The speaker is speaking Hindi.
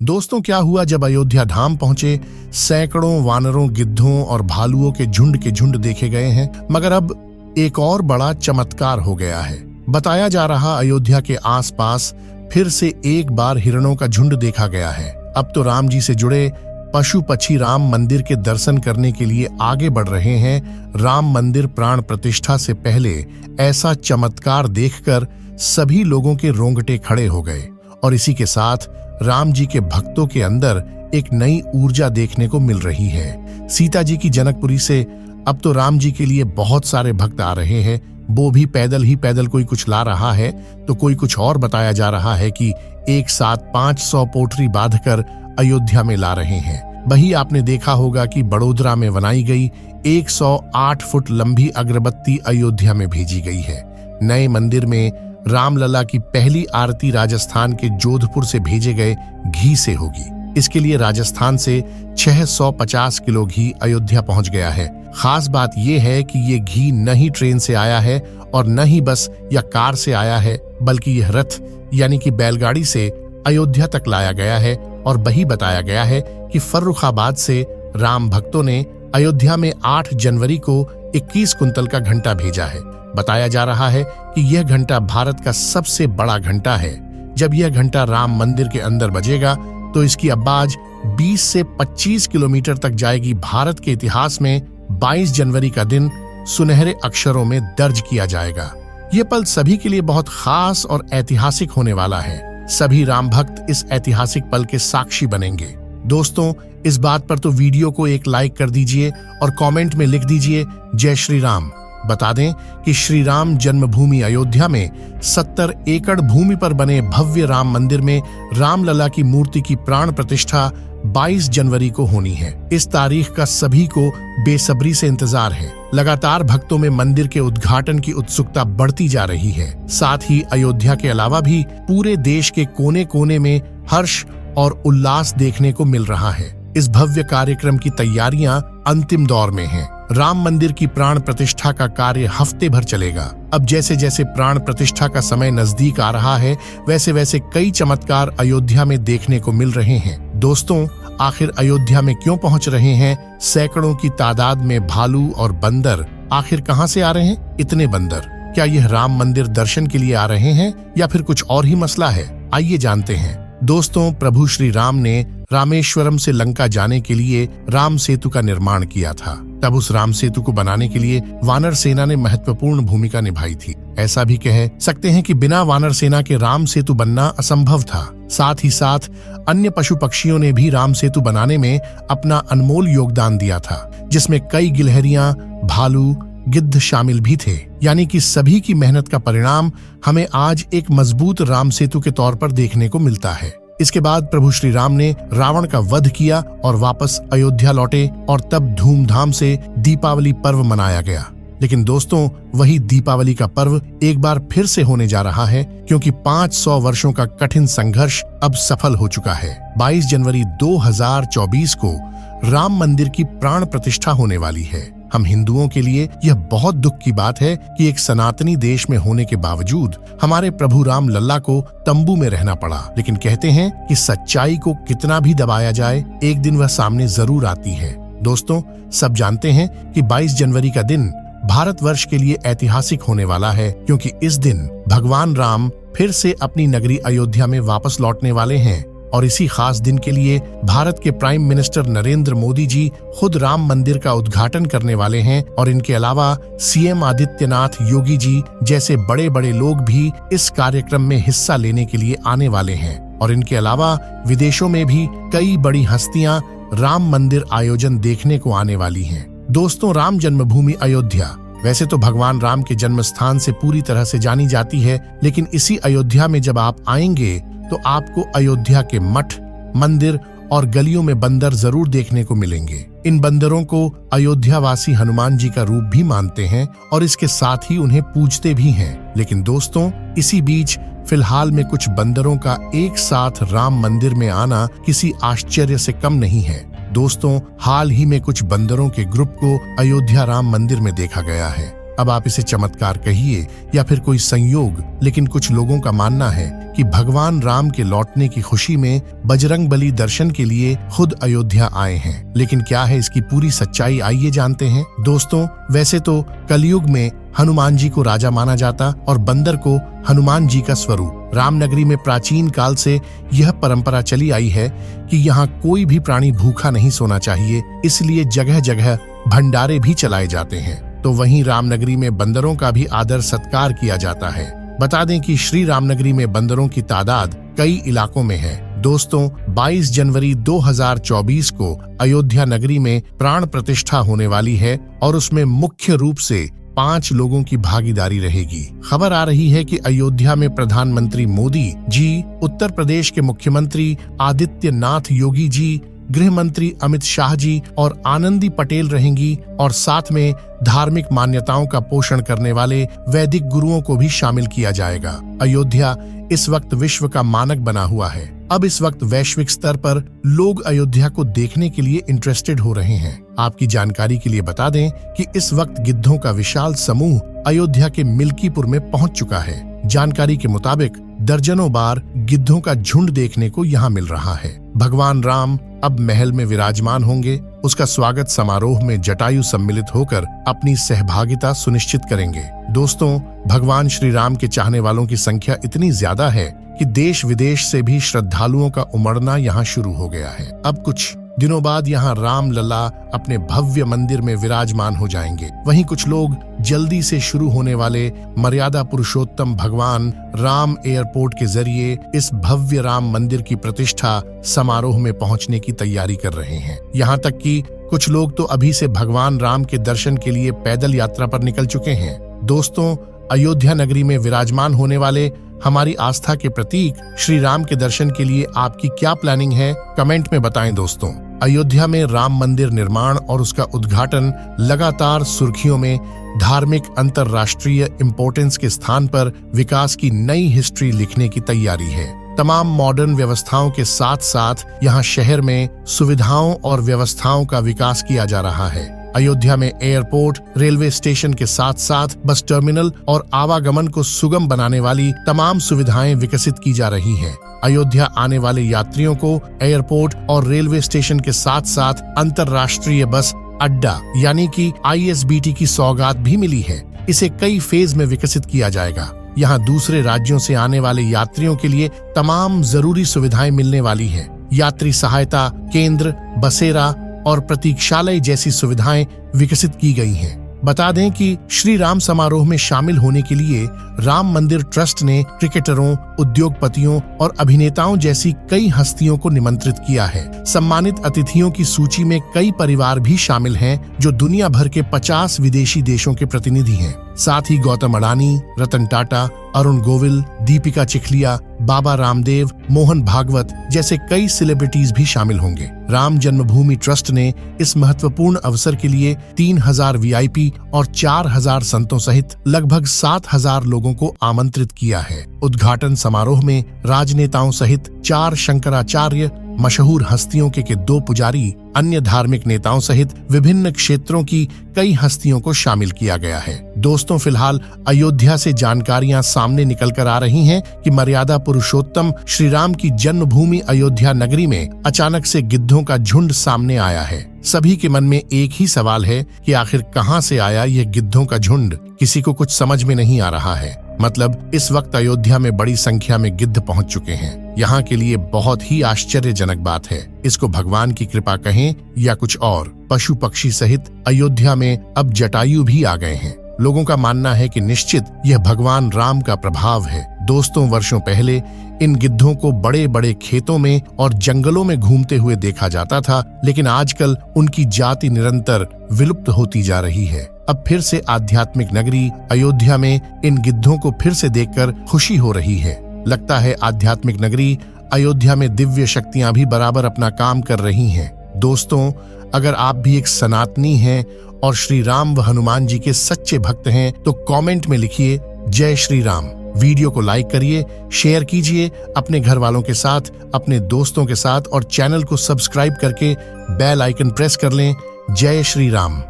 दोस्तों, क्या हुआ जब अयोध्या धाम पहुंचे? सैकड़ों वानरों, गिद्धों और भालुओं के झुंड देखे गए हैं, मगर अब एक और बड़ा चमत्कार हो गया है। बताया जा रहा अयोध्या के आसपास फिर से एक बार हिरणों का झुंड देखा गया है। अब तो राम जी से जुड़े पशु पक्षी राम मंदिर के दर्शन करने के लिए आगे बढ़ रहे हैं। राम मंदिर प्राण प्रतिष्ठा से पहले ऐसा चमत्कार देखकर सभी लोगों के रोंगटे खड़े हो गए और इसी के साथ राम जी के भक्तों के अंदर एक नई ऊर्जा देखने को मिल रही है। सीता जी की जनकपुरी से अब तो राम जी के लिए बहुत सारे भक्त आ रहे हैं। वो भी पैदल ही पैदल, कोई कुछ ला रहा है तो कोई कुछ और। बताया जा रहा है कि एक साथ 500 पोटरी बांधकर अयोध्या में ला रहे हैं। वही आपने देखा होगा कि बड़ोदरा में बनाई गई 108 फुट लंबी अगरबत्ती अयोध्या में भेजी गई है। नए मंदिर में रामलला की पहली आरती राजस्थान के जोधपुर से भेजे गए घी से होगी। इसके लिए राजस्थान से 650 किलो घी अयोध्या पहुंच गया है। खास बात यह है कि ये घी न ही ट्रेन से आया है और न ही बस या कार से आया है, बल्कि यह रथ यानी कि बैलगाड़ी से अयोध्या तक लाया गया है। और वही बताया गया है कि फर्रुखाबाद से राम भक्तों ने अयोध्या में 8 जनवरी को 21 कुंतल का घंटा भेजा है। बताया जा रहा है कि यह घंटा भारत का सबसे बड़ा घंटा है। जब यह घंटा राम मंदिर के अंदर बजेगा तो इसकी आवाज 20 से 25 किलोमीटर तक जाएगी। भारत के इतिहास में 22 जनवरी का दिन सुनहरे अक्षरों में दर्ज किया जाएगा। यह पल सभी के लिए बहुत खास और ऐतिहासिक होने वाला है। सभी राम भक्त इस ऐतिहासिक पल के साक्षी बनेंगे। दोस्तों, इस बात पर तो वीडियो को एक लाइक कर दीजिए और कमेंट में लिख दीजिए जय श्री राम। बता दें कि श्री राम जन्मभूमि अयोध्या में 70 एकड़ भूमि पर बने भव्य राम मंदिर में रामलला की मूर्ति की प्राण प्रतिष्ठा 22 जनवरी को होनी है। इस तारीख का सभी को बेसब्री से इंतजार है। लगातार भक्तों में मंदिर के उद्घाटन की उत्सुकता बढ़ती जा रही है। साथ ही अयोध्या के अलावा भी पूरे देश के कोने कोने में हर्ष और उल्लास देखने को मिल रहा है। इस भव्य कार्यक्रम की तैयारियां अंतिम दौर में हैं। राम मंदिर की प्राण प्रतिष्ठा का कार्य हफ्ते भर चलेगा। अब जैसे जैसे प्राण प्रतिष्ठा का समय नजदीक आ रहा है, वैसे वैसे कई चमत्कार अयोध्या में देखने को मिल रहे हैं। दोस्तों, आखिर अयोध्या में क्यों पहुंच रहे हैं सैकड़ों की तादाद में भालू और बंदर? आखिर कहां से आ रहे हैं इतने बंदर? क्या यह राम मंदिर दर्शन के लिए आ रहे हैं या फिर कुछ और ही मसला है? आइए जानते हैं। दोस्तों, प्रभु श्री राम ने रामेश्वरम से लंका जाने के लिए राम सेतु का निर्माण किया था। तब उस राम सेतु को बनाने के लिए वानर सेना ने महत्वपूर्ण भूमिका निभाई थी। ऐसा भी कह सकते हैं कि बिना वानर सेना के राम सेतु बनना असंभव था। साथ ही साथ अन्य पशु पक्षियों ने भी राम सेतु बनाने में अपना अनमोल योगदान दिया था, जिसमें कई गिलहरियां, भालू, गिद्ध शामिल भी थे। यानी कि सभी की मेहनत का परिणाम हमें आज एक मजबूत राम सेतु के तौर पर देखने को मिलता है। इसके बाद प्रभु श्री राम ने रावण का वध किया और वापस अयोध्या लौटे और तब धूमधाम से दीपावली पर्व मनाया गया। लेकिन दोस्तों, वही दीपावली का पर्व एक बार फिर से होने जा रहा है, क्योंकि 500 वर्षों का कठिन संघर्ष अब सफल हो चुका है। 22 जनवरी 2024 को राम मंदिर की प्राण प्रतिष्ठा होने वाली है। हम हिंदुओं के लिए यह बहुत दुख की बात है कि एक सनातनी देश में होने के बावजूद हमारे प्रभु राम लल्ला को तंबू में रहना पड़ा। लेकिन कहते हैं कि सच्चाई को कितना भी दबाया जाए, एक दिन वह सामने जरूर आती है। दोस्तों, सब जानते हैं कि 22 जनवरी का दिन भारतवर्ष के लिए ऐतिहासिक होने वाला है, क्योंकि इस दिन भगवान राम फिर से अपनी नगरी अयोध्या में वापस लौटने वाले हैं। और इसी खास दिन के लिए भारत के प्राइम मिनिस्टर नरेंद्र मोदी जी खुद राम मंदिर का उद्घाटन करने वाले हैं। और इनके अलावा सीएम आदित्यनाथ योगी जी जैसे बड़े बड़े लोग भी इस कार्यक्रम में हिस्सा लेने के लिए आने वाले हैं। और इनके अलावा विदेशों में भी कई बड़ी हस्तियां राम मंदिर आयोजन देखने को आने वाली हैं। दोस्तों, राम जन्मभूमि अयोध्या वैसे तो भगवान राम के जन्म स्थान से पूरी तरह से जानी जाती है, लेकिन इसी अयोध्या में जब आप आएंगे तो आपको अयोध्या के मठ, मंदिर और गलियों में बंदर जरूर देखने को मिलेंगे। इन बंदरों को अयोध्यावासी हनुमान जी का रूप भी मानते हैं और इसके साथ ही उन्हें पूजते भी हैं। लेकिन दोस्तों, इसी बीच फिलहाल में कुछ बंदरों का एक साथ राम मंदिर में आना किसी आश्चर्य से कम नहीं है। दोस्तों, हाल ही में कुछ बंदरों के ग्रुप को अयोध्या राम मंदिर में देखा गया है। अब आप इसे चमत्कार कहिए या फिर कोई संयोग, लेकिन कुछ लोगों का मानना है कि भगवान राम के लौटने की खुशी में बजरंगबली दर्शन के लिए खुद अयोध्या आए हैं। लेकिन क्या है इसकी पूरी सच्चाई, आइए जानते हैं। दोस्तों, वैसे तो कलयुग में हनुमान जी को राजा माना जाता और बंदर को हनुमान जी का स्वरूप। रामनगरी में प्राचीन काल से यह परंपरा चली आई है कि यहाँ कोई भी प्राणी भूखा नहीं सोना चाहिए, इसलिए जगह जगह भंडारे भी चलाए जाते हैं। तो वहीं रामनगरी में बंदरों का भी आदर सत्कार किया जाता है। बता दें कि श्री रामनगरी में बंदरों की तादाद कई इलाकों में है। दोस्तों, 22 जनवरी 2024 को अयोध्या नगरी में प्राण प्रतिष्ठा होने वाली है और उसमें मुख्य रूप से 5 लोगों की भागीदारी रहेगी। खबर आ रही है कि अयोध्या में प्रधानमंत्री मोदी जी, उत्तर प्रदेश के मुख्यमंत्री आदित्यनाथ योगी जी, गृह मंत्री अमित शाह जी और आनंदी पटेल रहेंगी और साथ में धार्मिक मान्यताओं का पोषण करने वाले वैदिक गुरुओं को भी शामिल किया जाएगा। अयोध्या इस वक्त विश्व का मानक बना हुआ है। अब इस वक्त वैश्विक स्तर पर लोग अयोध्या को देखने के लिए इंटरेस्टेड हो रहे हैं। आपकी जानकारी के लिए बता दें कि इस वक्त गिद्धों का विशाल समूह अयोध्या के मिल्कीपुर में पहुंच चुका है। जानकारी के मुताबिक दर्जनों बार गिद्धों का झुंड देखने को यहाँ मिल रहा है। भगवान राम अब महल में विराजमान होंगे। उसका स्वागत समारोह में जटायु सम्मिलित होकर अपनी सहभागिता सुनिश्चित करेंगे। दोस्तों, भगवान श्री राम के चाहने वालों की संख्या इतनी ज्यादा है कि देश विदेश से भी श्रद्धालुओं का उमड़ना यहाँ शुरू हो गया है। अब कुछ दिनों बाद यहाँ राम लला अपने भव्य मंदिर में विराजमान हो जाएंगे। वहीं कुछ लोग जल्दी से शुरू होने वाले मर्यादा पुरुषोत्तम भगवान राम एयरपोर्ट के जरिए इस भव्य राम मंदिर की प्रतिष्ठा समारोह में पहुंचने की तैयारी कर रहे हैं। यहाँ तक कि कुछ लोग तो अभी से भगवान राम के दर्शन के लिए पैदल यात्रा पर निकल चुके हैं। दोस्तों, अयोध्या नगरी में विराजमान होने वाले हमारी आस्था के प्रतीक श्री राम के दर्शन के लिए आपकी क्या प्लानिंग है, कमेंट में बताएं। दोस्तों, अयोध्या में राम मंदिर निर्माण और उसका उद्घाटन लगातार सुर्खियों में धार्मिक अंतर्राष्ट्रीय इम्पोर्टेंस के स्थान पर विकास की नई हिस्ट्री लिखने की तैयारी है। तमाम मॉडर्न व्यवस्थाओं के साथ साथ यहाँ शहर में सुविधाओं और व्यवस्थाओं का विकास किया जा रहा है। अयोध्या में एयरपोर्ट, रेलवे स्टेशन के साथ साथ बस टर्मिनल और आवागमन को सुगम बनाने वाली तमाम सुविधाएं विकसित की जा रही हैं। अयोध्या आने वाले यात्रियों को एयरपोर्ट और रेलवे स्टेशन के साथ साथ अंतर्राष्ट्रीय बस अड्डा यानी कि ISBT की सौगात भी मिली है। इसे कई फेज में विकसित किया जाएगा। यहाँ दूसरे राज्यों से आने वाले यात्रियों के लिए तमाम जरूरी सुविधाएं मिलने वाली है। यात्री सहायता केंद्र, बसेरा और प्रतीक्षालय जैसी सुविधाएं विकसित की गई हैं। बता दें कि श्री राम समारोह में शामिल होने के लिए राम मंदिर ट्रस्ट ने क्रिकेटरों, उद्योगपतियों और अभिनेताओं जैसी कई हस्तियों को निमंत्रित किया है। सम्मानित अतिथियों की सूची में कई परिवार भी शामिल हैं जो दुनिया भर के 50 विदेशी देशों के प्रतिनिधि हैं। साथ ही गौतम अडानी, रतन टाटा, अरुण गोविल, दीपिका चिखलिया, बाबा रामदेव, मोहन भागवत जैसे कई सेलिब्रिटीज भी शामिल होंगे। राम जन्मभूमि ट्रस्ट ने इस महत्वपूर्ण अवसर के लिए 3000 VIP और 4000 संतों सहित लगभग 7000 लोगों को आमंत्रित किया है। उद्घाटन समारोह में राजनेताओं सहित 4 शंकराचार्य, मशहूर हस्तियों के 2 पुजारी, अन्य धार्मिक नेताओं सहित विभिन्न क्षेत्रों की कई हस्तियों को शामिल किया गया है। दोस्तों, फिलहाल अयोध्या से जानकारियां सामने निकल कर आ रही हैं कि मर्यादा पुरुषोत्तम श्री राम की जन्मभूमि अयोध्या नगरी में अचानक से गिद्धों का झुंड सामने आया है। सभी के मन में एक ही सवाल है कि आखिर कहां से आया यह गिद्धों का झुंड। किसी को कुछ समझ में नहीं आ रहा है। मतलब इस वक्त अयोध्या में बड़ी संख्या में गिद्ध पहुंच चुके हैं। यहाँ के लिए बहुत ही आश्चर्यजनक बात है। इसको भगवान की कृपा कहें या कुछ और। पशु पक्षी सहित अयोध्या में अब जटायु भी आ गए हैं। लोगों का मानना है कि निश्चित यह भगवान राम का प्रभाव है। दोस्तों, वर्षों पहले इन गिद्धों को बड़े बड़े खेतों में और जंगलों में घूमते हुए देखा जाता था, लेकिन आजकल उनकी जाति निरंतर विलुप्त होती जा रही है। अब फिर से आध्यात्मिक नगरी अयोध्या में इन गिद्धों को फिर से देखकर खुशी हो रही है। लगता है आध्यात्मिक नगरी अयोध्या में दिव्य शक्तियां भी बराबर अपना काम कर रही हैं। दोस्तों, अगर आप भी एक सनातनी हैं और श्री राम व हनुमान जी के सच्चे भक्त हैं तो कमेंट में लिखिए जय श्री राम। वीडियो को लाइक करिए, शेयर कीजिए अपने घर वालों के साथ, अपने दोस्तों के साथ और चैनल को सब्सक्राइब करके बेल आइकन प्रेस कर लें। जय श्री राम।